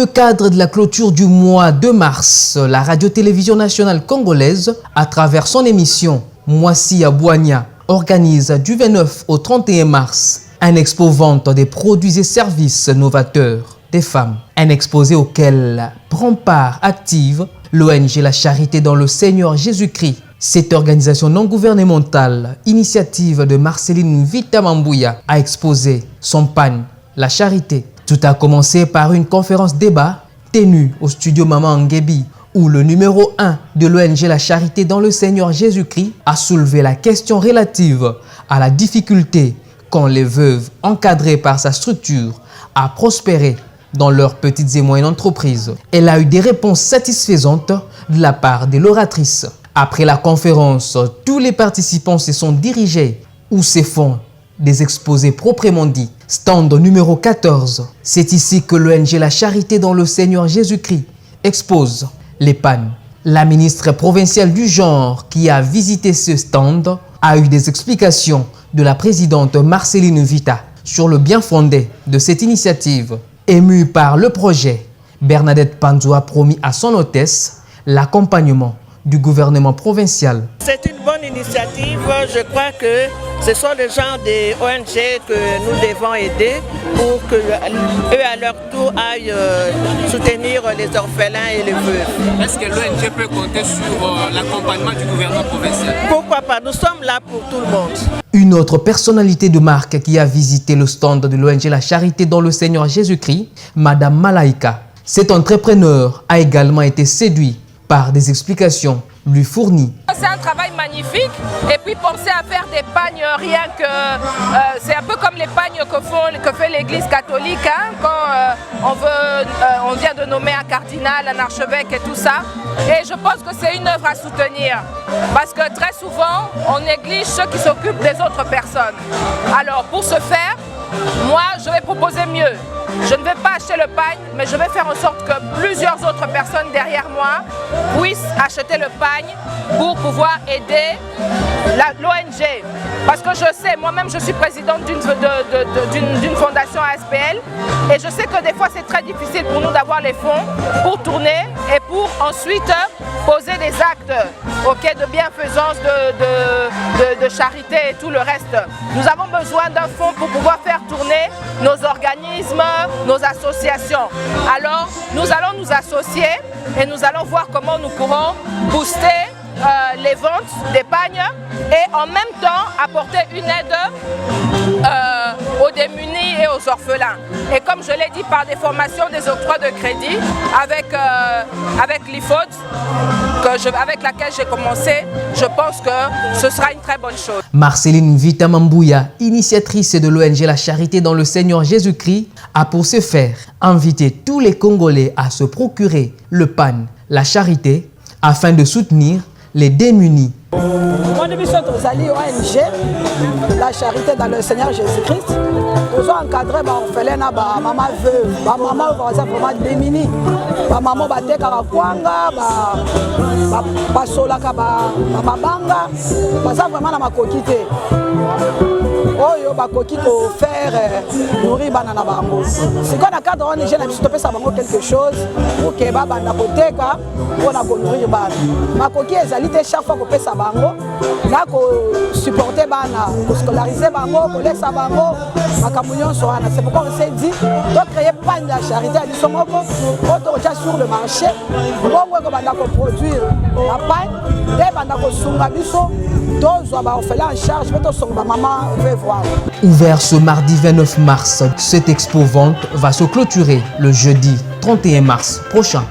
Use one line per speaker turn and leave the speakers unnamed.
le cadre de la clôture du mois de mars, la radio-télévision nationale congolaise, à travers son émission Moissi à Boigna, organise du 29 au 31 mars un expo-vente des produits et services novateurs des femmes. Un exposé auquel prend part active l'ONG La Charité dans le Seigneur Jésus-Christ. Cette organisation non gouvernementale, initiative de Marceline Vitamambouya, a exposé son pan, La Charité. Tout a commencé par une conférence débat tenue au studio Maman Ngebi, où le numéro 1 de l'ONG La Charité dans le Seigneur Jésus-Christ a soulevé la question relative à la difficulté qu'ont les veuves encadrées par sa structure à prospérer dans leurs petites et moyennes entreprises. Elle a eu des réponses satisfaisantes de la part de l'oratrice. Après la conférence, tous les participants se sont dirigés où se font des exposés proprement dits. Stand numéro 14. C'est ici que l'ONG La Charité dans le Seigneur Jésus-Christ expose les pannes. La ministre provinciale du genre qui a visité ce stand a eu des explications de la présidente Marceline Vita sur le bien fondé de cette initiative. Émue par le projet, Bernadette Panzo a promis à son hôtesse l'accompagnement du gouvernement provincial.
C'est une bonne initiative. Je crois que ce sont les gens des ONG que nous devons aider pour qu'eux à leur tour aillent soutenir les orphelins et les veuves.
Est-ce que l'ONG peut compter sur l'accompagnement du gouvernement provincial?
Pourquoi pas? Nous sommes là pour tout le monde.
Une autre personnalité de marque qui a visité le stand de l'ONG La Charité dans le Seigneur Jésus-Christ, Madame Malaika. Cet entrepreneur a également été séduit par des explications lui fournies.
C'est un travail magnifique et puis penser à faire des pagnes rien que... c'est un peu comme les pagnes que fait l'église catholique hein, quand on vient de nommer un cardinal, un archevêque et tout ça. Et je pense que c'est une œuvre à soutenir parce que très souvent on néglige ceux qui s'occupent des autres personnes. Alors pour ce faire, moi je vais proposer mieux. Je ne vais pas acheter le pagne, mais je vais faire en sorte que plusieurs autres personnes derrière moi puissent acheter le pagne pour pouvoir aider l'ONG. Parce que je sais, moi-même je suis présidente d'une fondation ASPL et je sais que des fois c'est très difficile pour nous d'avoir les fonds pour tourner et pour ensuite poser des actes de bienfaisance, de charité et tout le reste. Nous avons besoin d'un fonds pour pouvoir faire tourner nos organismes, nos associations. Alors nous allons nous associer et nous allons voir comment nous pourrons booster les ventes des pagnes et en même temps apporter une aide aux démunis et aux orphelins. Et comme je l'ai dit, par des formations, des octrois de crédit avec l'IFOD, avec laquelle j'ai commencé, je pense que ce sera une très bonne chose.
Marceline Vitamambouya, initiatrice de l'ONG La Charité dans le Seigneur Jésus-Christ, a pour ce faire invité tous les Congolais à se procurer le pan, la charité, afin de soutenir les démunis.
Moi, nous sommes ONG, La Charité dans le Seigneur Jésus-Christ. Nous avons encadré les orphelins, les mamans veuves, les mamans vraiment démunies, les mamans qui ont mabanga, vraiment na makokite. Oyo bakoki ko faire nourrir bana na bango. Si quand na cadre ONG na biso topesa bango quelque chose pour que baba na koteka pour na ko nourrir bana. Makoki ezali te chaque fois ko pesa bango na ko supporter bana, ko scolariser bango, ko laisser bango makambo nyonso wana. C'est pourquoi on s'est dit de créer pan de la charité à biso moko pour déjà sur le marché bongo ko banda ko produire la pan de banda ko sunga biso dozwa ba orphelin en charge beto songa maman veut voir.
Ouvert ce mardi 29 mars, cette expo-vente va se clôturer le jeudi 31 mars prochain.